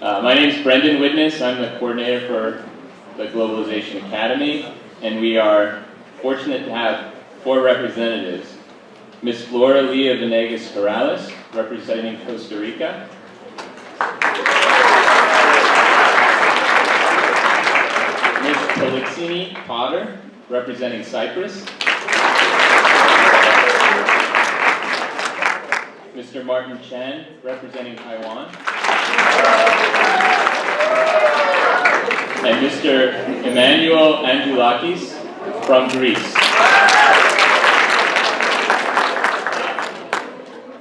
My name is Brendan Witness. I'm the coordinator for the Globalization Academy, and we are fortunate to have 4 representatives. Ms. Flora Leah Venegas Corrales, representing Costa Rica. Ms. Polixini Potter, representing Cyprus. Mr. Martin Chen, representing Taiwan. And Mr. Emmanuel Angelakis from Greece.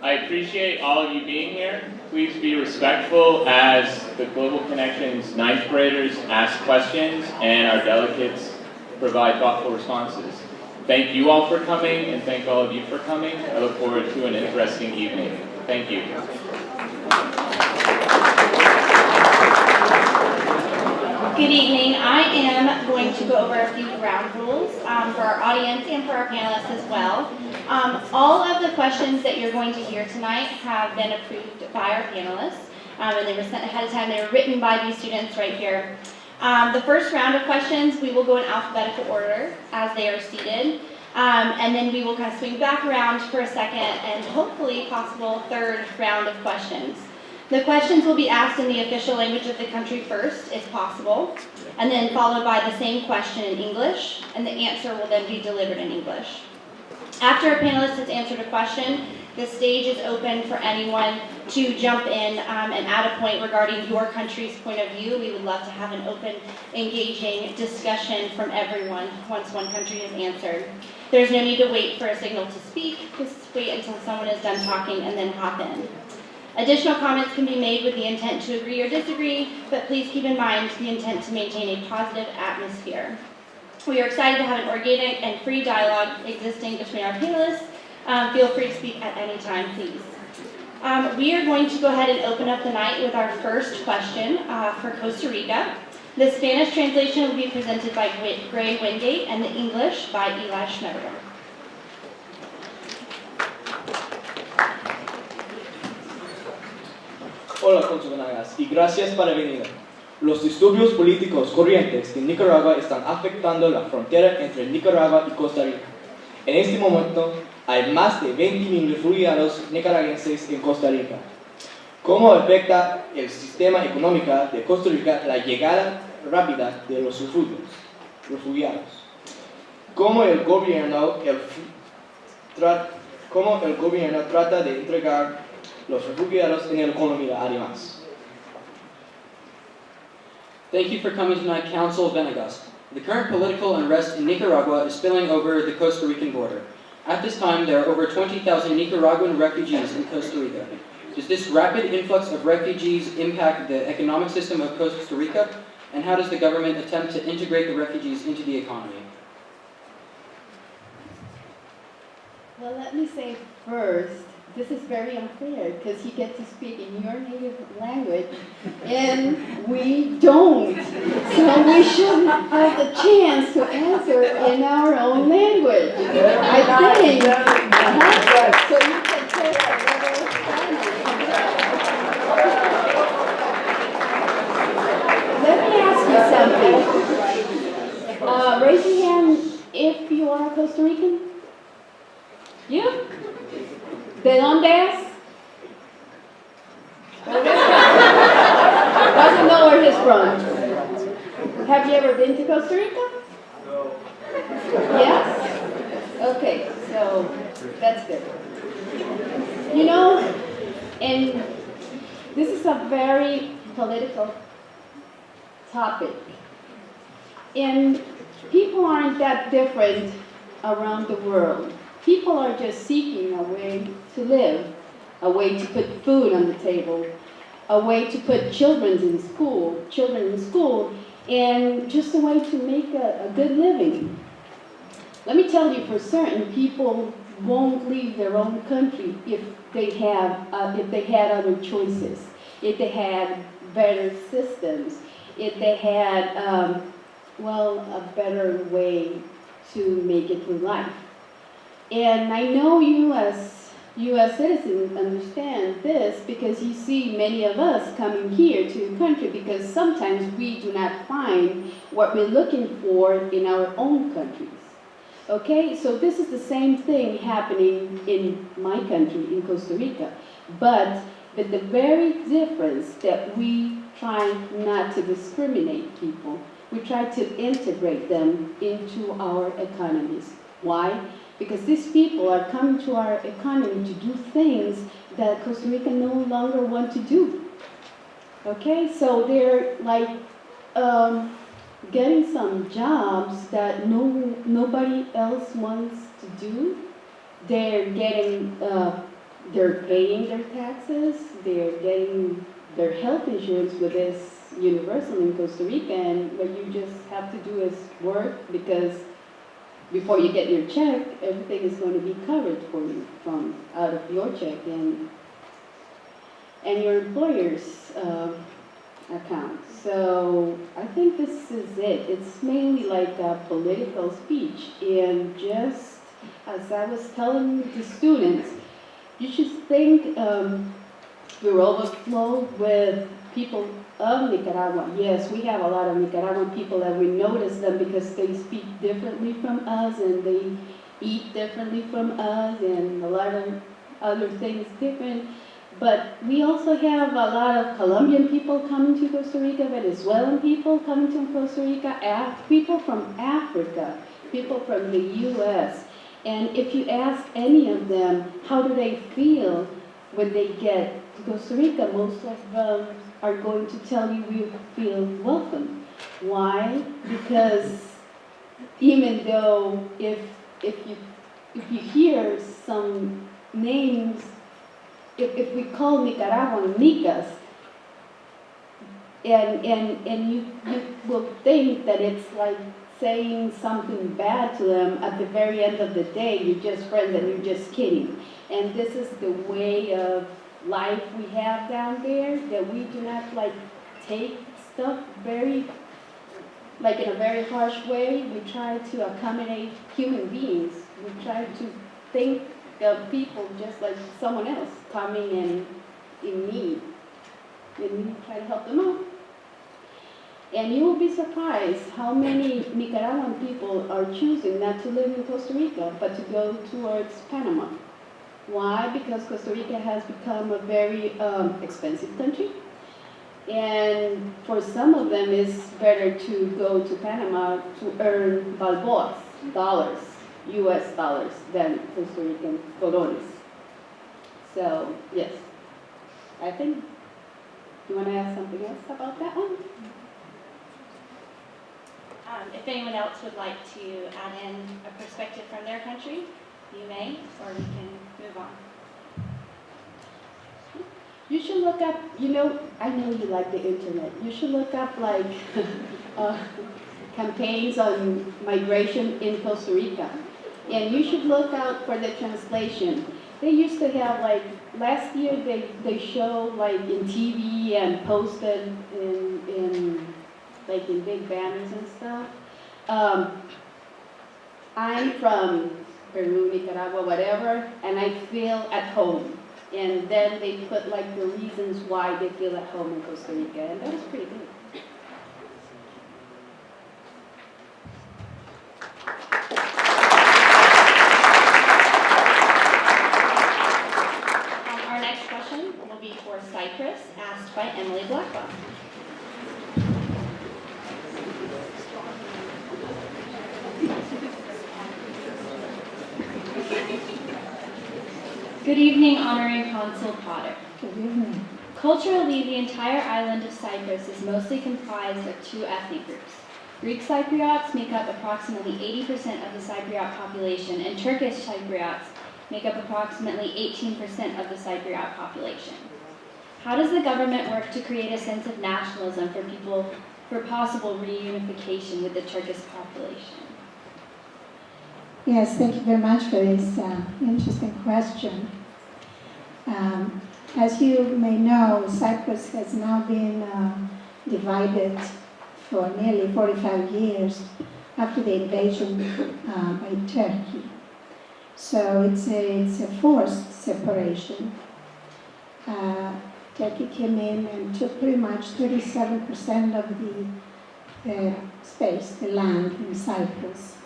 I appreciate all of you being here. Please be respectful as the Global Connections 9th graders ask questions and our delegates provide thoughtful responses. Thank you all for coming, and thank all of you for coming. I look forward to an interesting evening. Thank you. Good evening. I am going to go over a few ground rules for our audience and for our panelists as well. All of the questions that you're going to hear tonight have been approved by our panelists, and they were sent ahead of time. They were written by these students right here. The first round of questions, we will go in alphabetical order as they are seated, and then we will kind of swing back around for a second and hopefully possible third round of questions. The questions will be asked in the official language of the country first, if possible, and then followed by the same question in English, and the answer will then be delivered in English. After a panelist has answered a question, the stage is open for anyone to jump in and add a point regarding your country's point of view. We would love to have an open, engaging discussion from everyone once one country has answered. There's no need to wait for a signal to speak. Just wait until someone is done talking and then hop in. Additional comments can be made with the intent to agree or disagree, but please keep in mind the intent to maintain a positive atmosphere. We are excited to have an organic and free dialogue existing between our panelists. Feel free to speak at any time, please. We are going to go ahead and open up the night with our first question for Costa Rica. The Spanish translation will be presented by Gray Wingate and the English by Eli Schmetterman. Hola, consuladas, y gracias por venir. Los disturbios políticos corrientes en Nicaragua están afectando la frontera entre Nicaragua y Costa Rica. En este momento, hay más de 20,000 refugiados nicaragüenses en Costa Rica. ¿Cómo afecta el sistema económico de Costa Rica la llegada rápida de los refugiados? ¿Cómo el gobierno trata de entregar los refugiados en la economía además? Thank you for coming tonight, Council of Venegas. The current political unrest in Nicaragua is spilling over the Costa Rican border. At this time, there are over 20,000 Nicaraguan refugees in Costa Rica. Does this rapid influx of refugees impact the economic system of Costa Rica? And how does the government attempt to integrate the refugees into the economy? Well, let me say first, this is very unfair because you get to speak in your native language and we don't. So we should have the chance to answer in our own language. I think. So you can take a little Spanish. Let me ask you something. Raise your hand if you are Costa Rican. You? ¿De dónde es? Doesn't know where he's from. Have you ever been to Costa Rica? No. Yes? Okay, so that's good. You know, and this is a very political topic. And people aren't that different around the world. People are just seeking a way to live, a way to put food on the table, a way to put children in school, and just a way to make a good living. Let me tell you for certain, people won't leave their own country if they had other choices, if they had better systems, if they had, a better way to make it through life. And I know you as U.S. citizens understand this because you see many of us coming here to the country because sometimes we do not find what we're looking for in our own countries. Okay, so this is the same thing happening in my country, in Costa Rica. But the very difference that we try not to discriminate people, we try to integrate them into our economies. Why? Because these people are coming to our economy to do things that Costa Rica no longer want to do. Okay, so they're like getting some jobs that nobody else wants to do. They're getting, they're paying their taxes. They're getting their health insurance with this universal in Costa Rica, and what you just have to do is work because before you get your check, everything is going to be covered for you from out of your check and your employer's account. So I think this is it. It's mainly like a political speech. And just as I was telling the students, you should think we're overflowed with people of Nicaragua. Yes, we have a lot of Nicaraguan people and we notice them because they speak differently from us and they eat differently from us and a lot of other things different. But we also have a lot of Colombian people coming to Costa Rica, Venezuelan people coming to Costa Rica, people from Africa, people from the U.S. And if you ask any of them, how do they feel when they get to Costa Rica, most of them are going to tell you we feel welcome. Why? Because even though if you hear some names, if we call Nicaraguan Nicas, and you will think that it's like saying something bad to them, at the very end of the day, you're just friends and you're just kidding. And this is the way of life we have down there, that we do not like take stuff very, like in a very harsh way. We try to accommodate human beings. We try to think of people just like someone else coming in need. And we try to help them out. And you will be surprised how many Nicaraguan people are choosing not to live in Costa Rica, but to go towards Panama. Why? Because Costa Rica has become a very expensive country. And for some of them, it's better to go to Panama to earn balboas, dollars, US dollars, than Costa Rican colones. So, yes. I think, you want to ask something else about that one? If anyone else would like to add in a perspective from their country, you may, or we can move on. You should look up, I know you like the internet. You should look up like campaigns on migration in Costa Rica. And you should look out for the translation. They used to have like, last year they show like in TV and posted in big banners and stuff. I'm from Peru, Nicaragua, whatever, and I feel at home. And then they put like the reasons why they feel at home in Costa Rica, and that was pretty good. Our next question will be for Cyprus, asked by Emily Blackwell. Good evening, Honorary Consul Potter. Good evening. Culturally, the entire island of Cyprus is mostly comprised of two ethnic groups. Greek Cypriots make up approximately 80% of the Cypriot population, and Turkish Cypriots make up approximately 18% of the Cypriot population. How does the government work to create a sense of nationalism for people for possible reunification with the Turkish population? Yes, thank you very much for this interesting question. As you may know, Cyprus has now been divided for nearly 45 years after the invasion by Turkey. So it's a forced separation. Turkey came in and took pretty much 37% of the space, the land in Cyprus.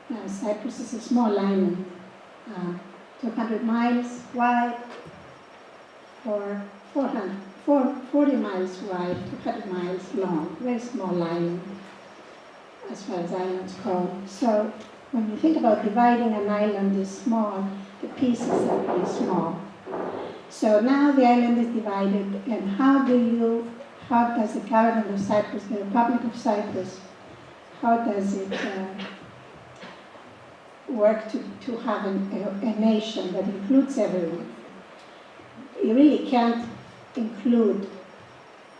Now, Cyprus is a small island, 200 miles wide, or 40 miles wide, 200 miles long, very small island as far as islands go. So when you think about dividing an island is small, the pieces are really small. So now the island is divided, and how does the government of Cyprus, the Republic of Cyprus, how does it work to have a nation that includes everyone? You really can't include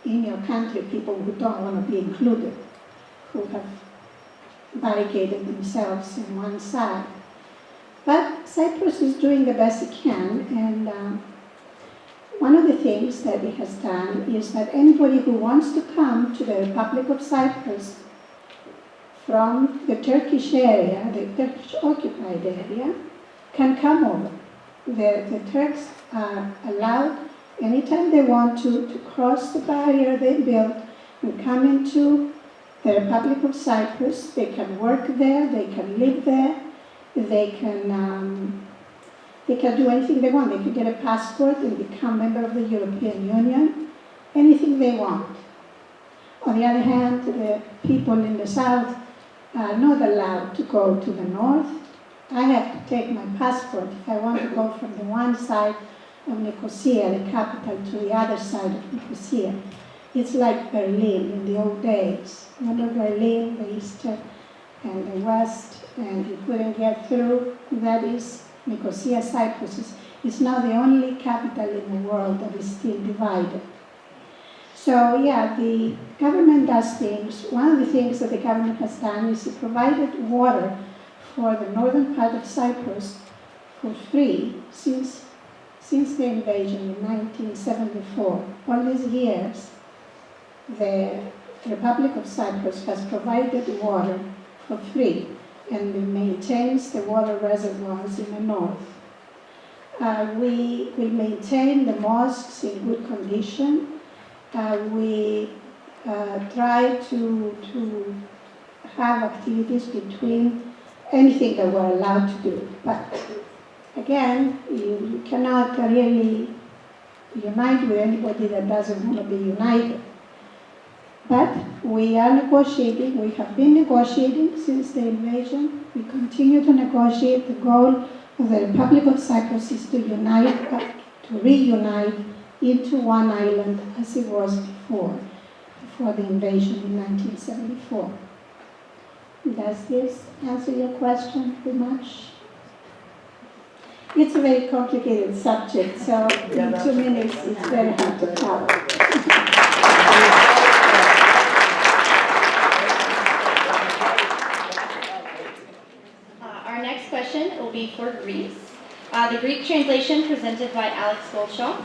in your country people who don't want to be included, who have barricaded themselves in one side. But Cyprus is doing the best it can, and one of the things that it has done is that anybody who wants to come to the Republic of Cyprus from the Turkish area, the Turkish occupied area, can come over. The Turks are allowed, anytime they want to cross the barrier they built and come into the Republic of Cyprus. They can work there, they can live there, they can do anything they want. They can get a passport and become a member of the European Union, anything they want. On the other hand, the people in the south are not allowed to go to the north. I have to take my passport if I want to go from the one side of Nicosia, the capital, to the other side of Nicosia. It's like Berlin in the old days. Remember Berlin, the east and the west, and you couldn't get through? That is Nicosia, Cyprus. Is now the only capital in the world that is still divided. So yeah, the government does things. One of the things that the government has done is it provided water for the northern part of Cyprus for free since the invasion in 1974. All these years, the Republic of Cyprus has provided water for free and maintains the water reservoirs in the north. We maintain the mosques in good condition. We try to have activities between anything that we're allowed to do. But again, you cannot really unite with anybody that doesn't want to be united. But we are negotiating, we have been negotiating since the invasion. We continue to negotiate. The goal of the Republic of Cyprus is to unite, to reunite into one island as it was before the invasion in 1974. Does this answer your question pretty much? It's a very complicated subject, so in 2 minutes it's very hard to cover. Our next question will be for Greece. The Greek translation presented by Alex Goldshaw,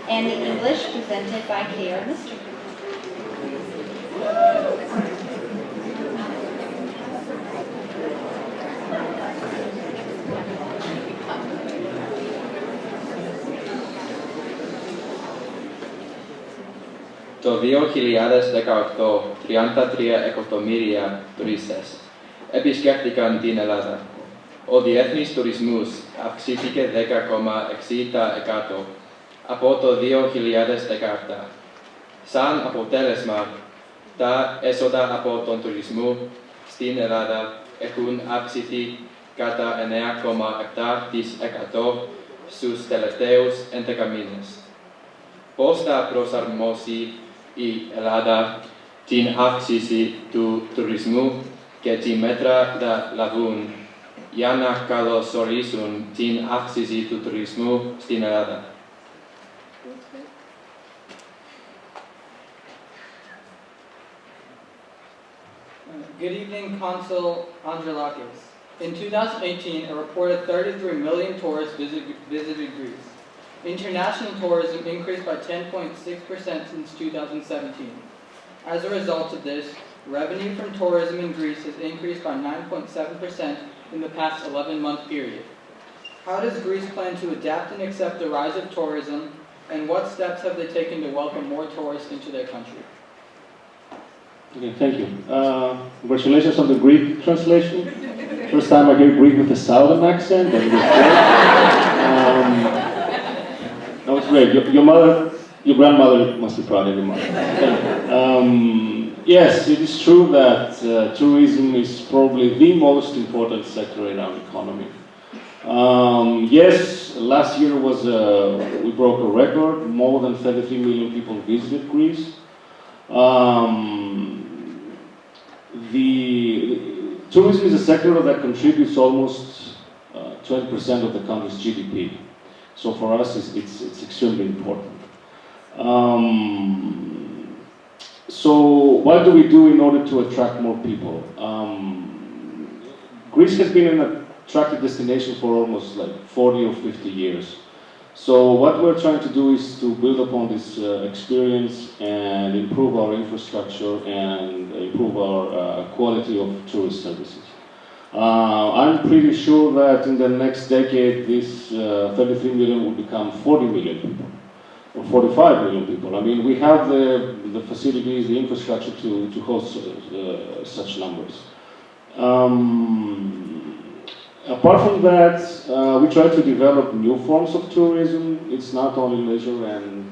and the English presented by K.R. Mr. Το 2018, 33 εκατομμύρια τουρίστες επισκέφτηκαν την Ελλάδα. Ο διεθνής τουρισμός αυξήθηκε 10,6% από το 2017. Σαν αποτέλεσμα, τα έσοδα από τον τουρισμό στην Ελλάδα έχουν αυξηθεί κατά 9,7% στους τελευταίους 11 μήνες. Πώς θα προσαρμόσει η Ελλάδα την αύξηση του τουρισμού και τι μέτρα θα λάβουν για να καλωσορίσουν την αύξηση του τουρισμού στην Ελλάδα? Good evening, Consul Andrelakis. In 2018, a reported 33 million tourists visited Greece. International tourism increased by 10.6% since 2017. As a result of this, revenue from tourism in Greece has increased by 9.7% in the past 11-month period. How does Greece plan to adapt and accept the rise of tourism, and what steps have they taken to welcome more tourists into their country? Okay, thank you. Congratulations on the Greek translation. First time I hear Greek with a southern accent. That was great. Your grandmother must be proud every month. Yes, it is true that tourism is probably the most important sector in our economy. Yes, last year was we broke a record. More than 33 million people visited Greece. Tourism is a sector that contributes almost 20% of the country's GDP. So for us, it's extremely important. So what do we do in order to attract more people? Greece has been an attractive destination for almost like 40 or 50 years. So what we're trying to do is to build upon this experience and improve our infrastructure and improve our quality of tourist services. I'm pretty sure that in the next decade, this 33 million will become 40 million people, or 45 million people. I mean, we have the facilities, the infrastructure to host such numbers. Apart from that, we try to develop new forms of tourism. It's not only leisure and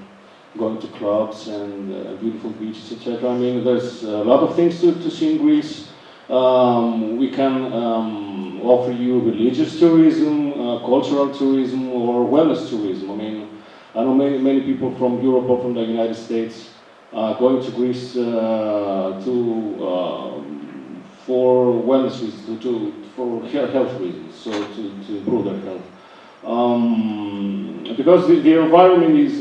going to clubs and beautiful beaches, etc. I mean, there's a lot of things to see in Greece. We can offer you religious tourism, cultural tourism, or wellness tourism. I mean, I know many people from Europe or from the United States going to Greece for wellness reasons, for health reasons, so to improve their health. Because the environment is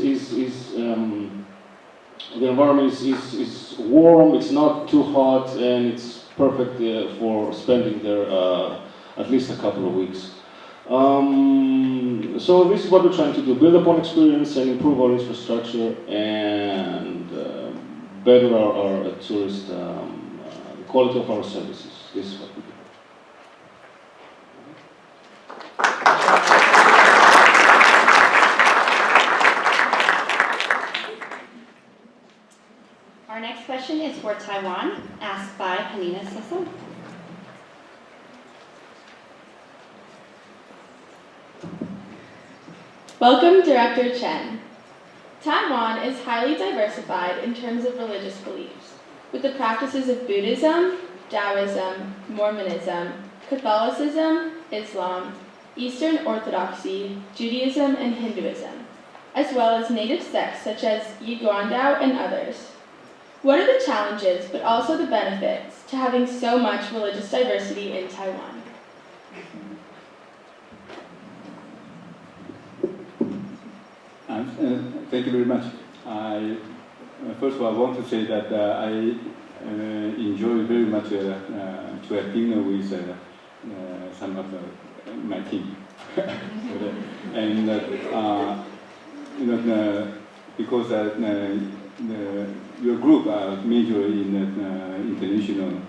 warm, it's not too hot, and it's perfect for spending there at least a couple of weeks. So this is what we're trying to do: build upon experience and improve our infrastructure and better our tourist quality of our services. This is what we do. Our next question is for Taiwan, asked by Hanina Sisson. Welcome, Director Chen. Taiwan is highly diversified in terms of religious beliefs, with the practices of Buddhism, Taoism, Mormonism, Catholicism, Islam, Eastern Orthodoxy, Judaism, and Hinduism, as well as native sects such as Yiguandao and others. What are the challenges, but also the benefits, to having so much religious diversity in Taiwan? Thank you very much. First of all, I want to say that I enjoy very much to have dinner with some of my team. And because your group major in international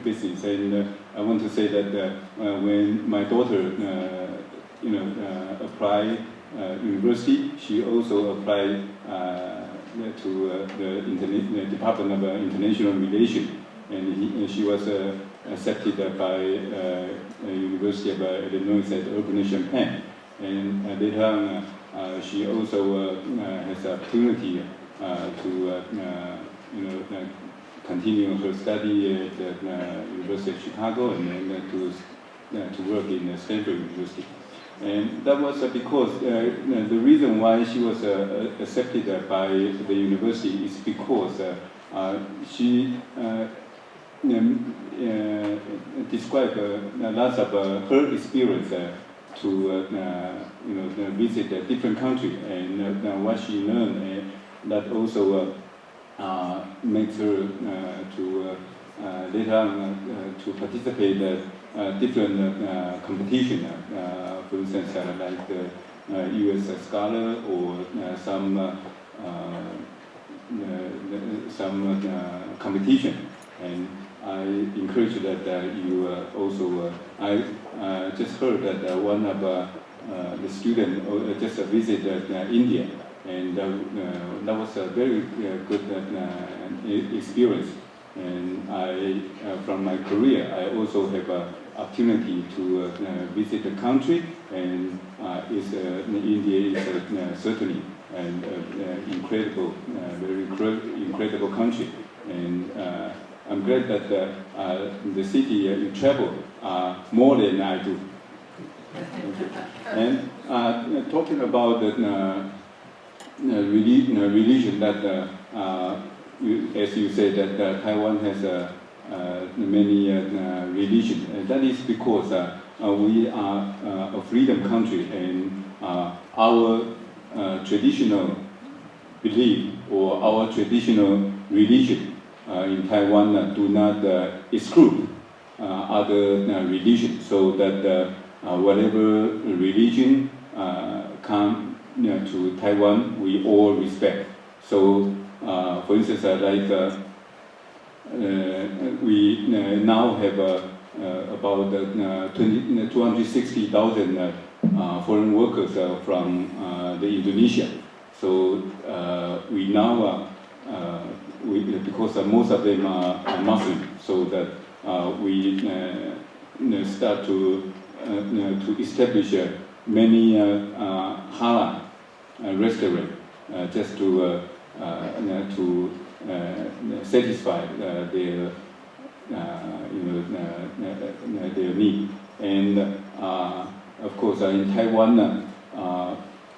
business, and I want to say that when my daughter apply university, she also applied to the Department of International Relations, and she was accepted by University of Illinois at Urban-Champaign. And later on, she also has the opportunity to continue her study at the University of Chicago, and then to work in Stanford University. And that was because the reason why she was accepted by the university is because she described lots of her experience to visit a different country, and what she learned, that also makes her to later on to participate different competition, for instance, like the U.S. Scholar or some competition. And I encourage that you also, I just heard that one of the students just visited India, and that was a very good experience. And from my career, I also have an opportunity to visit the country, and India is certainly an incredible, very incredible country. And I'm glad that the city you travel more than I do. And talking about the religion, that as you said, that Taiwan has many religions, and that is because we are a freedom country, and our traditional belief or our traditional religion in Taiwan do not exclude other religions, so that whatever religion come to Taiwan, we all respect. So, for instance, we now have about 260,000 foreign workers from the Indonesia. So we now, because most of them are Muslim, so that we start to establish many halal restaurants just to satisfy their their need. And of course, in Taiwan,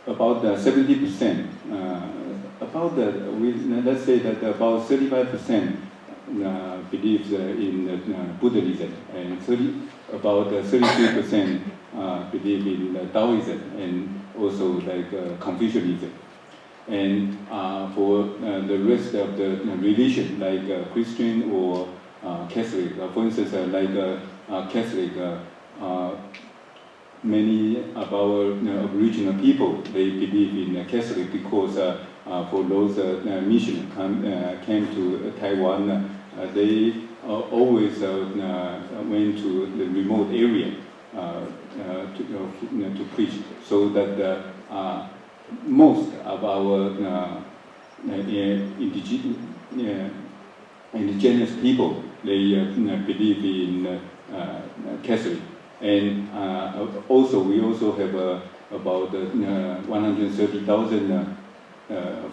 about 70%, let's say that about 35% believes in Buddhism, and about 33% believe in Taoism, and also like Confucianism. And for the rest of the religion, like Christian or Catholic, for instance, like Catholic, many of our Aboriginal people, they believe in Catholic because for those missionaries came to Taiwan, they always went to the remote area to preach, so that most of our indigenous people, they believe in Catholic. And also, we also have about 130,000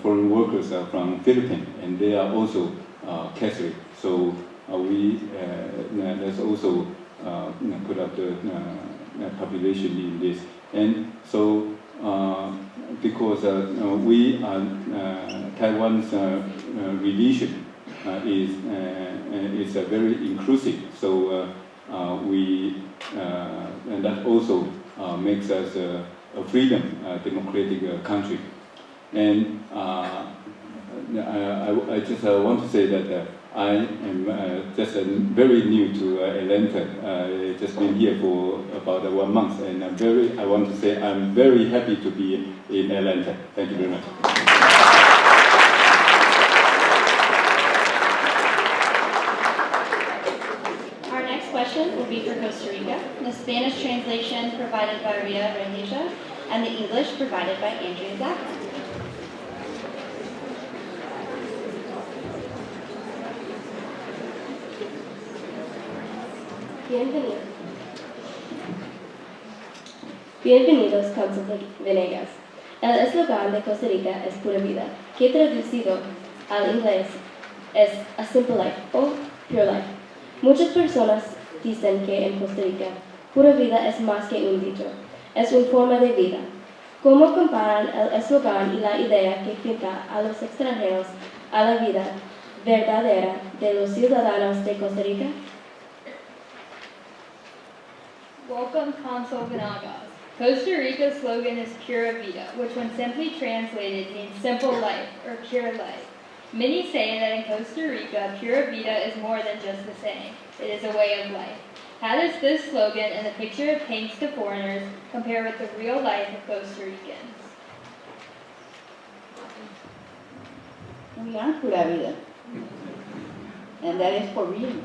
foreign workers from Philippines, and they are also Catholic. So let's also put up the population in this. And so, because we are Taiwan's religion is very inclusive, so and that also makes us a freedom, democratic country. And I just want to say that I am just very new to Atlanta. I've just been here for about 1 month, and I want to say I'm very happy to be in Atlanta. Thank you very much. Our next question will be for Costa Rica. The Spanish translation provided by Rita Reneja, and the English provided by Andrea Zachman. Bienvenidos, Council Venegas. El eslogan de Costa Rica es Pura Vida, que traducido al inglés es A Simple Life o Pure Life. Muchas personas dicen que en Costa Rica, pura vida es más que un dicho, es una forma de vida. ¿Cómo comparan el eslogan y la idea que finca a los extranjeros a la vida verdadera de los ciudadanos de Costa Rica? Welcome, Consul Venegas. Costa Rica's slogan is Pura Vida, which when simply translated means simple life or pure life. Many say that in Costa Rica, Pura Vida is more than just a saying. It is a way of life. How does this slogan and the picture it paints to foreigners compare with the real life of Costa Ricans? We are Pura Vida. And that is for real.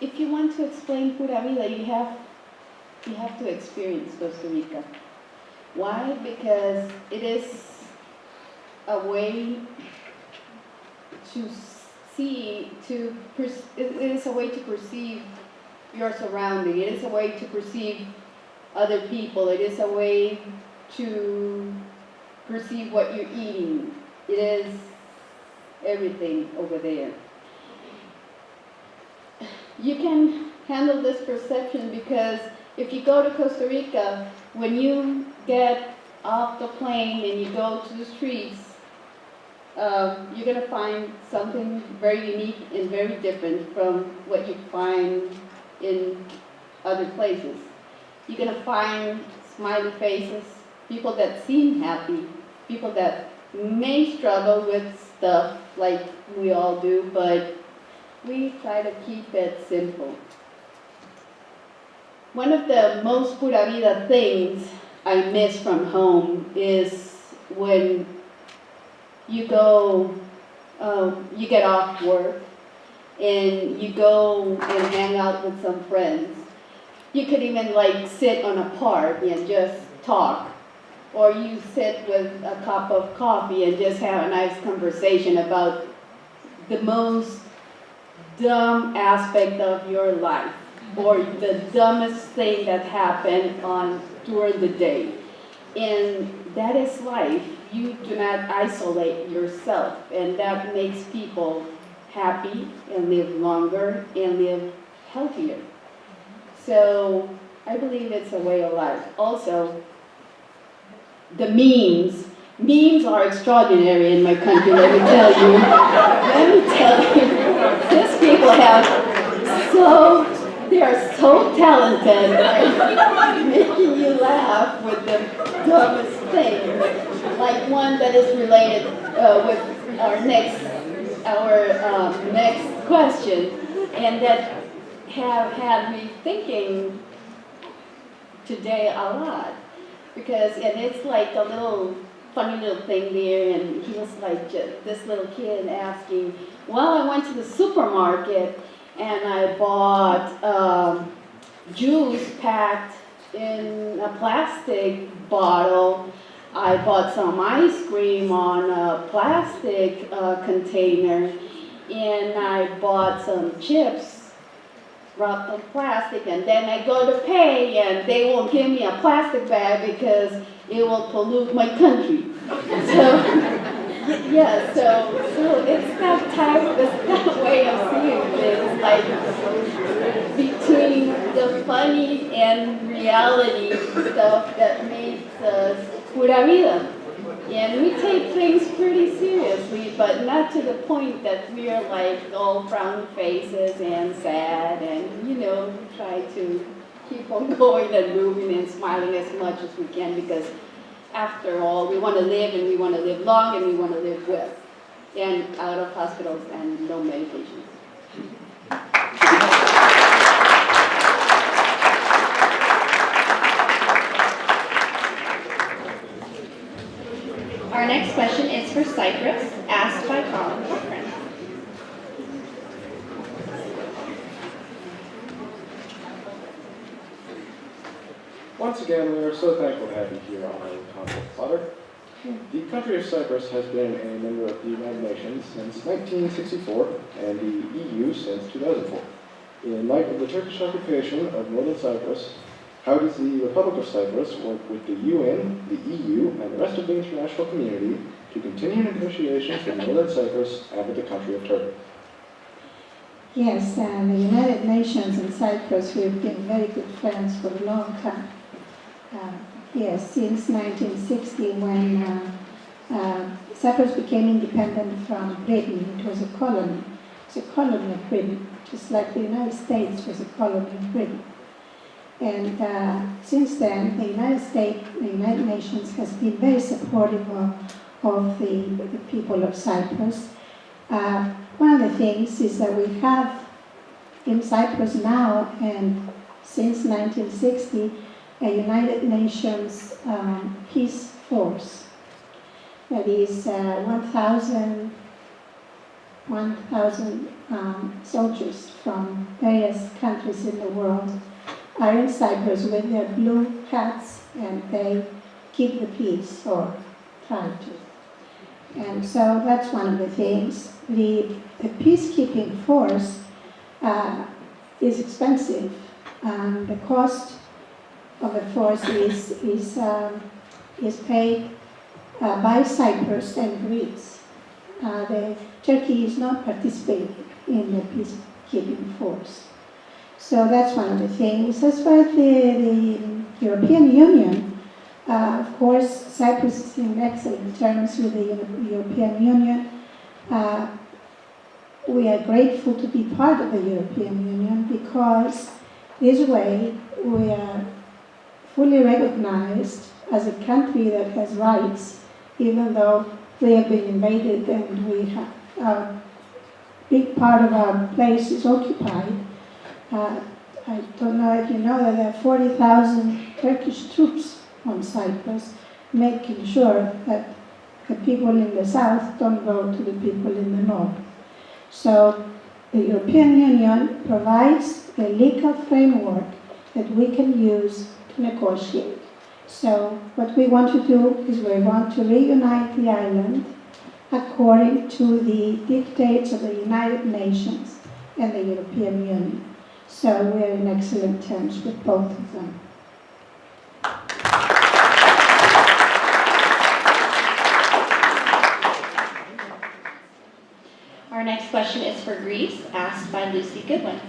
If you want to explain pura vida, you have to experience Costa Rica. Why? Because it is a way to it is a way to perceive your surrounding. It is a way to perceive other people. It is a way to perceive what you're eating. It is everything over there. You can handle this perception because if you go to Costa Rica, when you get off the plane and you go to the streets, you're going to find something very unique and very different from what you find in other places. You're going to find smiley faces, people that seem happy, people that may struggle with stuff like we all do, but we try to keep it simple. One of the most pura vida things I miss from home is when you go, you get off work and you go and hang out with some friends. You could even like sit on a park and just talk, or you sit with a cup of coffee and just have a nice conversation about the most dumb aspect of your life, or the dumbest thing that happened during the day. And that is life. You do not isolate yourself, and that makes people happy and live longer and live healthier. So I believe it's a way of life. Also, the memes are extraordinary in my country, let me tell you. Let me tell you, these people they are so talented at making you laugh with the dumbest things. Like one that is related with our next question, and that have had me thinking today a lot. And it's like a funny little thing there, and he was like this little kid asking, well, I went to the supermarket and I bought juice packed in a plastic bottle. I bought some ice cream on a plastic container, and I bought some chips wrapped in plastic, and then I go to pay and they won't give me a plastic bag because it will pollute my country. So it's that way of seeing things, like between the funny and reality stuff that makes us pura vida. And we take things pretty seriously, but not to the point that we are like all frowny faces and sad, and we try to keep on going and moving and smiling as much as we can, because after all, we want to live, and we want to live long, and we want to live well, and out of hospitals and no medications. Our next question is for Cyprus, asked by Colin Cochran. Once again, we are so thankful to have you here on our Consul Father. The country of Cyprus has been a member of the United Nations since 1964 and the EU since 2004. In light of the Turkish occupation of northern Cyprus, how does the Republic of Cyprus work with the UN, the EU, and the rest of the international community to continue negotiations with northern Cyprus and with the country of Turkey? Yes, the United Nations and Cyprus, we've been very good friends for a long time. Yes, since 1960, when Cyprus became independent from Britain. It was a colony. It's a colony of Britain, just like the United States was a colony of Britain. And since then, the United Nations has been very supportive of the people of Cyprus. One of the things is that we have in Cyprus now, and since 1960, a United Nations peace force that is 1,000 1,000 soldiers from various countries in the world are in Cyprus with their blue hats, and they keep the peace, or try to. And so that's one of the things. The peacekeeping force is expensive. The cost of the force is paid by Cyprus and Greece. Turkey is not participating in the peacekeeping force. So that's one of the things. As far as the European Union, of course, Cyprus is in excellent terms with the European Union. We are grateful to be part of the European Union because this way we are fully recognized as a country that has rights, even though we have been invaded and we have a big part of our place is occupied. I don't know if you know that there are 40,000 Turkish troops on Cyprus, making sure that the people in the south don't go to the people in the north. So the European Union provides a legal framework that we can use to negotiate. So what we want to do is we want to reunite the island according to the dictates of the United Nations and the European Union. So we're in excellent terms with both of them. Our next question is for Greece, asked by Lucy Goodwin.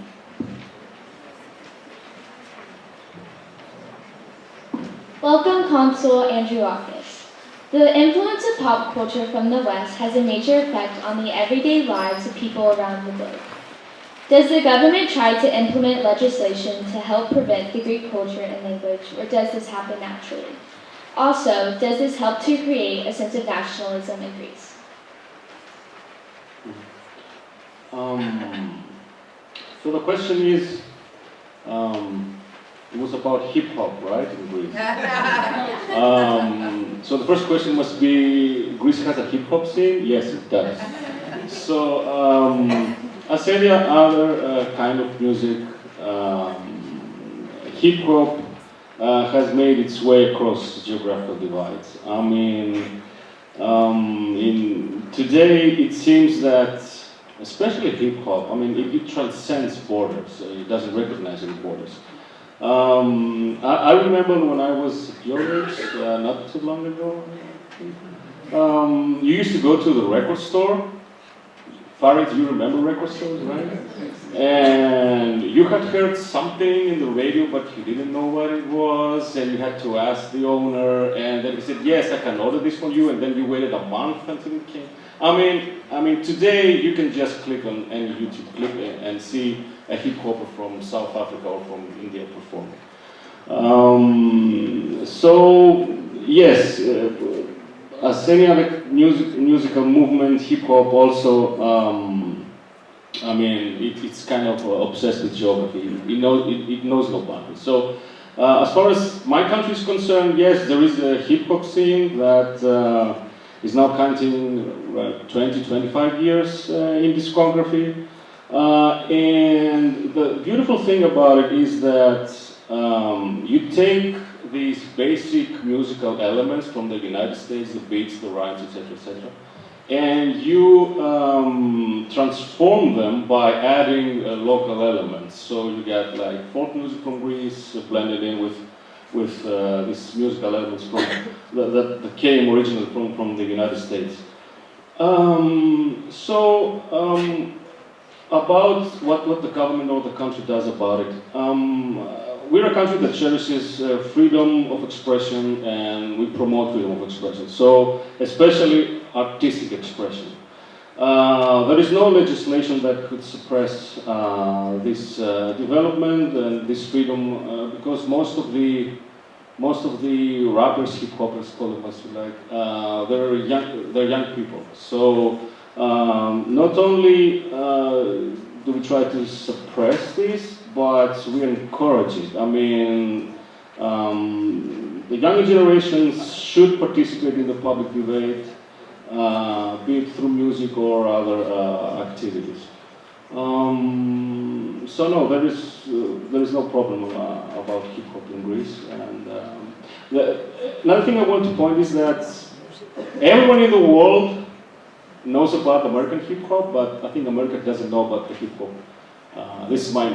Welcome, Consul Andrew-Akis. The influence of pop culture from the West has a major effect on the everyday lives of people around the globe. Does the government try to implement legislation to help prevent the Greek culture and language, or does this happen naturally? Also, does this help to create a sense of nationalism in Greece? So the question is, it was about hip hop, right, in Greece? So the first question must be, Greece has a hip hop scene? Yes, it does. So, as any other kind of music, hip hop has made its way across geographical divides. I mean, today it seems that, especially hip hop, I mean, it transcends borders. It doesn't recognize any borders. I remember when I was at your age, not too long ago, you used to go to the record store. Farid, you remember record stores, right? And you had heard something in the radio, but you didn't know what it was, and you had to ask the owner, and then he said, yes, I can order this for you, and then you waited a month until it came. I mean, today you can just click on any YouTube clip and see a hip hopper from South Africa or from India performing. So yes, as any other musical movement, hip hop also, I mean, it's kind of obsessed with geography. It knows no boundaries. So as far as my country is concerned, yes, there is a hip hop scene that is now counting 20-25 years in discography. And the beautiful thing about it is that you take these basic musical elements from the United States, the beats, the rhymes, etc., and you transform them by adding local elements. So you get like folk music from Greece blended in with these musical elements from that came originally from the United States. About what the government or the country does about it. We're a country that cherishes freedom of expression, and we promote freedom of expression. So, especially artistic expression. There is no legislation that could suppress this development and this freedom, because most of the rappers, hip hoppers, call them as you like, they're young people. So not only do we try to suppress this, but we encourage it. I mean, the younger generations should participate in the public debate. be it through music or other activities. So no, there is no problem about hip hop in Greece. And another thing I want to point is that everyone in the world knows about American hip hop, but I think America doesn't know about the hip hop. This is my